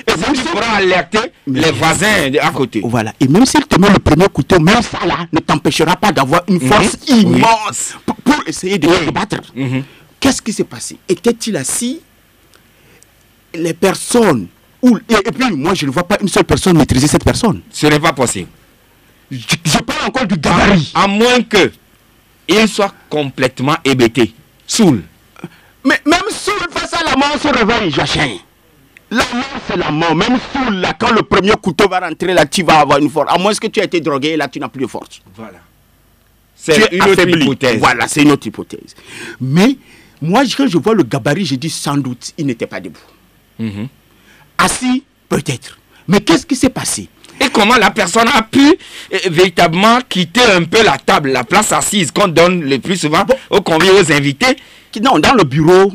Et ça, tu pourras alerter les voisins à côté. Voilà. Et même s'il te met le premier couteau, même ça là ne t'empêchera pas d'avoir une force immense pour essayer de te battre. Qu'est-ce qui s'est passé? Était-il assis? Les personnes... Et puis, moi, je ne vois pas une seule personne maîtriser cette personne. Ce n'est pas possible. Je parle encore du gabarit. À moins que il soit complètement hébété, saoul. Mais même saoul face à la mort se réveille, Joachim. La mort, c'est la mort. Même saoul, là, quand le premier couteau va rentrer, là, tu vas avoir une force. À moins que tu aies été drogué, là, tu n'as plus de force. Voilà. C'est une autre hypothèse. Voilà, c'est une autre hypothèse. Mais, moi, quand je vois le gabarit, je dis sans doute, il n'était pas debout. Assis, peut-être. Mais qu'est-ce qui s'est passé? Et comment la personne a pu véritablement quitter un peu la table, la place assise qu'on donne le plus souvent aux conviés, aux invités? Non, dans le bureau,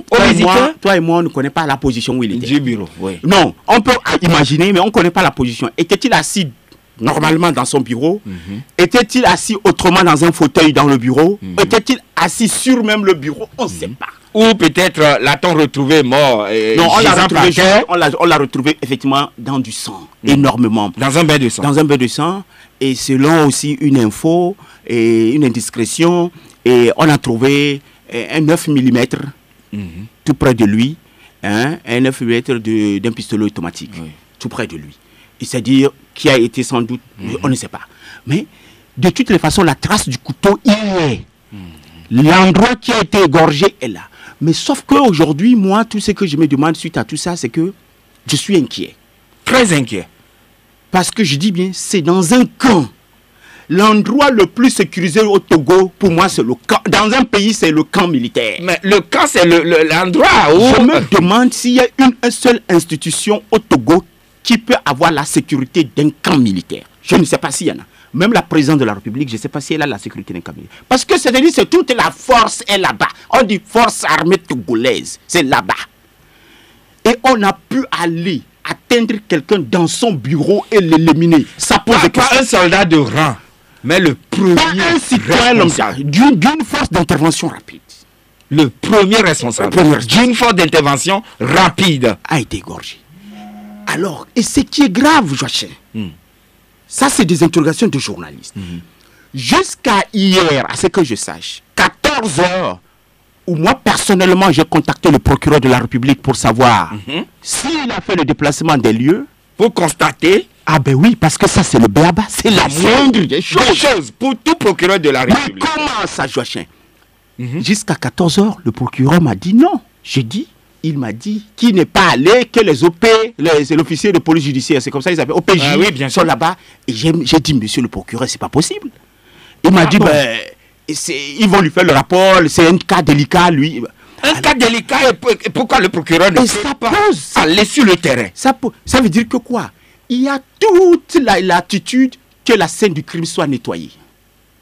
toi et moi, on ne connaît pas la position où il était. Du bureau, oui. Non, on peut imaginer, mais on ne connaît pas la position. Était-il assis normalement dans son bureau? Était-il assis autrement dans un fauteuil dans le bureau? Était-il assis sur même le bureau? On ne sait pas. Ou peut-être l'a-t-on retrouvé mort? Non, on l'a retrouvé effectivement dans du sang, énormément. Dans un bain de sang. Dans un bain de sang. Et selon aussi une info et une indiscrétion, et on a trouvé un 9 mm tout près de lui, un 9 mm d'un pistolet automatique, tout près de lui. C'est-à-dire qui a été sans doute, on ne sait pas. Mais de toutes les façons, la trace du couteau, il est. L'endroit qui a été égorgé est là. Mais sauf qu'aujourd'hui, moi, tout ce que je me demande suite à tout ça, c'est que je suis inquiet. Très inquiet. Parce que je dis bien, c'est dans un camp. L'endroit le plus sécurisé au Togo, pour moi, c'est le camp. Dans un pays, c'est le camp militaire. Mais le camp, c'est l'endroit où... Je me demande s'il y a une seule institution au Togo qui peut avoir la sécurité d'un camp militaire. Je ne sais pas s'il y en a. Même la présidente de la République, je ne sais pas si elle a la sécurité d'un camp militaire. Parce que c'est-à-dire que toute la force est là-bas. On dit force armée togolaise, c'est là-bas. Et on a pu aller atteindre quelqu'un dans son bureau et l'éliminer. Ça pose pas un soldat de rang, mais le premier pas un citoyen lambda, d'une force d'intervention rapide. Le premier responsable d'une force d'intervention rapide a été égorgé. Alors, et ce qui est grave, Joachim, ça c'est des interrogations de journalistes. Jusqu'à hier, à ce que je sache, 14 heures, où moi personnellement j'ai contacté le procureur de la République pour savoir s'il a fait le déplacement des lieux. Pour constater. Ah ben oui, parce que ça c'est le béaba, c'est la moindre des choses. Pour tout procureur de la République. Mais comment ça, Joachim? Jusqu'à 14 heures, le procureur m'a dit non. J'ai dit, il m'a dit qu'il n'est pas allé, que les OP, c'est l'officier de police judiciaire, c'est comme ça ils appellent, OPJ, sont là-bas. Et j'ai dit, monsieur le procureur, c'est pas possible. Il m'a dit, ben, ils vont lui faire le rapport, c'est un cas délicat, lui. Un cas délicat, et pourquoi le procureur ne peut pas aller sur le terrain? Ça veut dire que quoi? Il y a toute l'attitude que la scène du crime soit nettoyée.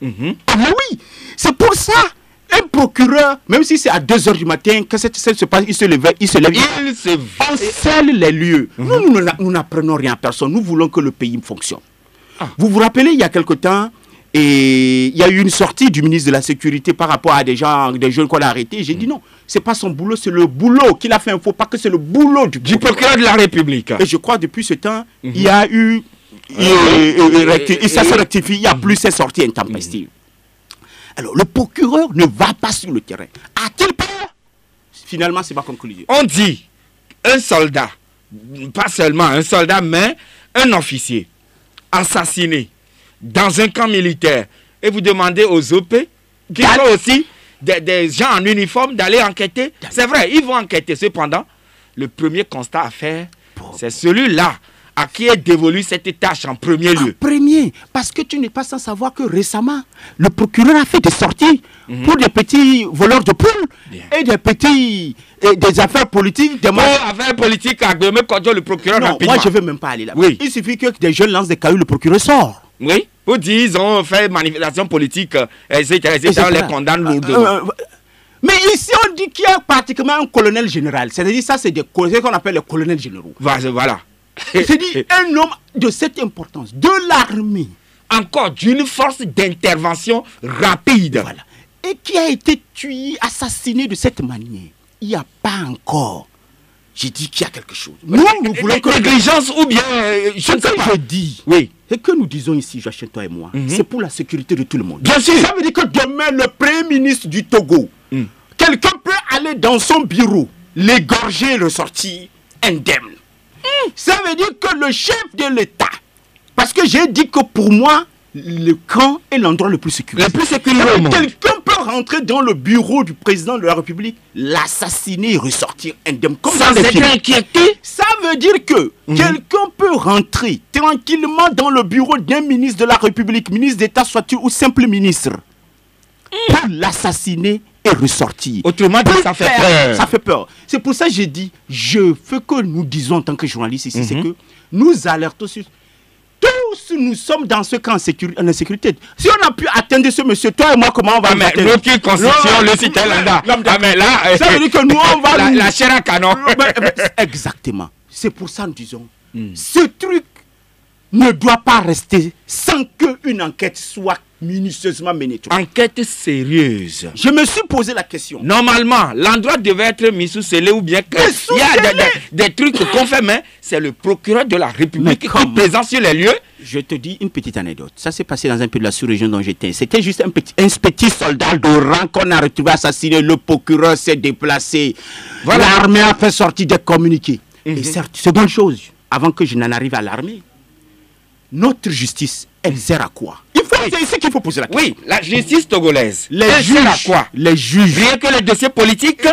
Ah mais oui, c'est pour ça. Un procureur, même si c'est à 2 h du matin, que cette scène se passe, il se lève. On scelle les lieux. Nous n'apprenons rien à personne. Nous voulons que le pays fonctionne. Vous vous rappelez, il y a quelque temps, et il y a eu une sortie du ministre de la Sécurité par rapport à des jeunes qu'on a arrêtés. J'ai dit non, c'est pas son boulot, c'est le boulot qu'il a fait. Il ne faut pas que c'est le boulot du procureur de la République. Et je crois depuis ce temps, il y a eu... et ça se rectifie, il n'y a plus ces sorties intempestives. Alors, le procureur ne va pas sur le terrain. A-t-il peur? Finalement, c'est ma conclusion. On dit un soldat, pas seulement un soldat, mais un officier assassiné dans un camp militaire. Et vous demandez aux OP, qui sont aussi des gens en uniforme, d'aller enquêter. C'est vrai, ils vont enquêter. Cependant, le premier constat à faire, c'est celui-là à qui est dévolue cette tâche en premier lieu. Premier, parce que tu n'es pas sans savoir que récemment, le procureur a fait des sorties pour des petits voleurs de poules et des affaires politiques. Des affaires politiques, le procureur rapidement. Moi je ne veux même pas aller là. Oui. Il suffit que des jeunes lancent des cailloux, le procureur sort. Oui, pour dire ils ont fait manifestation politique, etc. On les condamne lourdement. Mais ici, on dit qu'il y a pratiquement un colonel général. C'est-à-dire ça, c'est ce qu'on appelle les colonels généraux. Voilà. C'est-à-dire un homme de cette importance, de l'armée. Encore d'une force d'intervention rapide. Voilà. Et qui a été tué, assassiné de cette manière. Il n'y a pas encore. J'ai dit qu'il y a quelque chose. Nous voulons que... Négligence ou bien... je ne sais pas. Je dis, oui. Ce que nous disons ici, Joachim, toi et moi, c'est pour la sécurité de tout le monde. Bien sûr. Ça veut dire que demain, le Premier ministre du Togo, quelqu'un peut aller dans son bureau, l'égorger et le sortir indemne. Ça veut dire que le chef de l'État, parce que j'ai dit que pour moi, le camp est l'endroit le plus sécurisé. Le plus sécurisé au monde. Quelqu'un peut rentrer dans le bureau du président de la République, l'assassiner et ressortir indemne. Sans être inquiété. Ça veut dire que quelqu'un peut rentrer tranquillement dans le bureau d'un ministre de la République, ministre d'État soit-il ou simple ministre, pour l'assassiner et ressortir. Autrement dit, ça fait peur. Ça fait peur. C'est pour ça que j'ai dit, ce que nous disons en tant que journalistes ici, c'est que nous alertons sur... Tous nous sommes dans ce camp en insécurité. Si on a pu atteindre ce monsieur, toi et moi, comment on va atteindre? Notre constitution, le cité Landa. Mais là, ça veut dire que nous, on va... La chair à canon. Exactement. C'est pour ça que nous disons, ce truc ne doit pas rester sans qu'une enquête soit minutieusement menée. Enquête sérieuse. Je me suis posé la question. Normalement, l'endroit devait être mis sous scellé ou bien il y a des trucs qu'on fait, mais c'est le procureur de la République qui est présent sur les lieux. Je te dis une petite anecdote. Ça s'est passé dans un peu de la sous-région dont j'étais. C'était juste un petit soldat de rang qu'on a retrouvé assassiné. Le procureur s'est déplacé. Voilà. L'armée a fait sortir des communiqués. Et certes, seconde chose, avant que je n'en arrive à l'armée, notre justice, elle sert à quoi? C'est ici qu'il faut poser la question. Oui, la justice togolaise. Elle sert à quoi? Les juges. Rien que les dossiers politiques,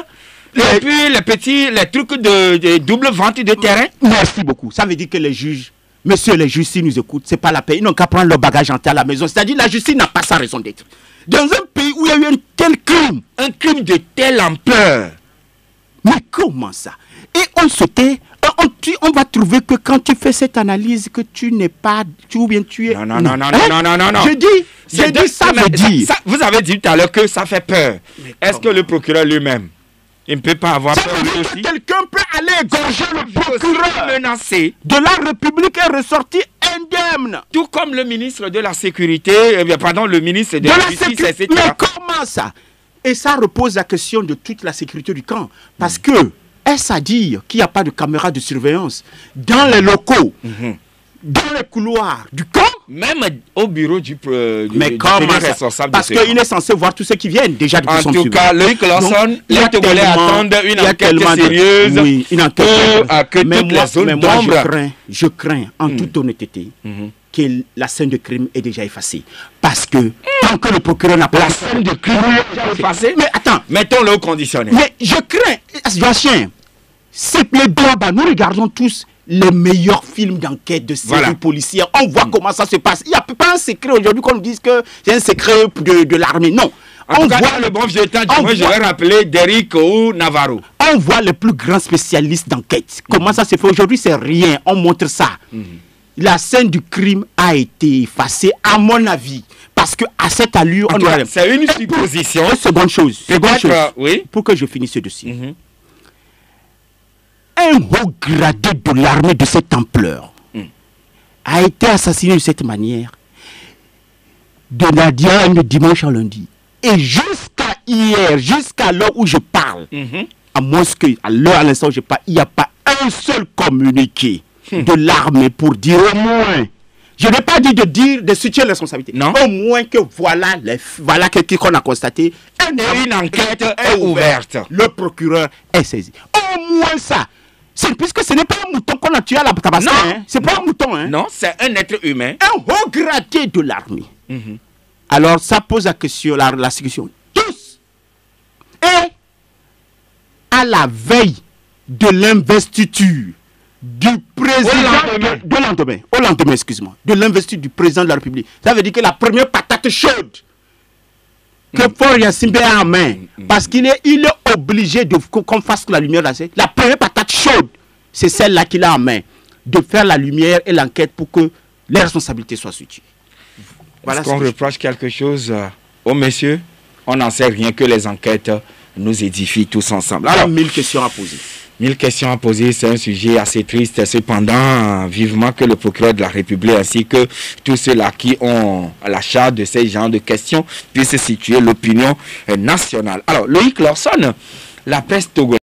et puis les trucs de double vente de terrain. Merci beaucoup. Ça veut dire que les juges, messieurs les juges, s'ils nous écoutent, c'est pas la paix. Ils n'ont qu'à prendre leur bagage entier à la maison. C'est-à-dire la justice n'a pas sa raison d'être. Dans un pays où il y a eu un tel crime. Un crime de telle ampleur. Mais comment ça? Et on se tait. On va trouver que quand tu fais cette analyse, que tu n'es pas... ou bien tu es... Non. Je dis ça veut dire... Vous avez dit tout à l'heure que ça fait peur. Est-ce que le procureur lui-même, il ne peut pas avoir peur aussi? Quelqu'un peut aller égorger le procureur menacé de la République et ressortir indemne. Tout comme le ministre de la Sécurité, le ministre de la Justice, etc. Mais comment ça? Et ça repose la question de toute la sécurité du camp. Parce que... Est-ce à dire qu'il n'y a pas de caméras de surveillance dans les locaux, dans les couloirs du camp? Même au bureau du responsable. Parce qu'il est censé voir tous ceux qui viennent déjà de En tout cas, Loïc Lawson, les Togolais attendent une enquête sérieuse. Oui, une enquête que toutes les zones d'ombre. Je crains, en toute honnêteté, que la scène de crime est déjà effacée. Parce que tant que le procureur n'a pas... La scène de crime est déjà effacée? Mais attends. Mettons-le au conditionnel. Mais je crains, Joachim, c'est les blabas. Nous regardons tous les meilleurs films d'enquête de séries policières. On voit comment ça se passe. Il n'y a pas un secret aujourd'hui qu'on nous dise que c'est un secret de l'armée. Non. On voit le bon vieux temps, je vais rappeler Derrick ou Navarro. On voit les plus grands spécialistes d'enquête. Comment ça se fait? Aujourd'hui, c'est rien. On montre ça. La scène du crime a été effacée, à mon avis. Parce qu'à cette allure, on doit... C'est une supposition. Seconde chose. Pour que je finisse ce dossier. Un haut gradé de l'armée de cette ampleur a été assassiné de cette manière de la dimanche à lundi. Et jusqu'à hier, jusqu'à l'heure où je parle, à moins qu'à l'heure à l'instant où je parle, il n'y a pas un seul communiqué de l'armée pour dire au moins, je n'ai pas dit de situer les responsabilités, non. Au moins que voilà ce qu'on a constaté. Une enquête est ouverte. Le procureur est saisi. Au moins ça. Puisque ce n'est pas un mouton qu'on a tué à la tabasse. C'est pas un mouton. Non, c'est un être humain. Un haut gradé de l'armée. Alors ça pose la question, la question. Tous. Et à la veille de l'investiture du président au lendemain, excuse-moi, de l'investiture du président de la République. Ça veut dire que la première patate chaude que Faure Gnassingbé a en main, parce qu'il est obligé qu'on fasse la lumière là. La première patate chaude, c'est celle-là qu'il a en main, de faire la lumière et l'enquête pour que les responsabilités soient situées. Voilà. Est-ce qu'on reproche quelque chose aux messieurs? On n'en sait rien, que les enquêtes nous édifient tous ensemble. Alors, 1000 questions à poser. 1000 questions à poser, c'est un sujet assez triste. Cependant, vivement que le procureur de la République ainsi que tous ceux-là qui ont la charge de ces genres de questions puissent situer l'opinion nationale. Alors, Loïc Lawson, la presse togolaise.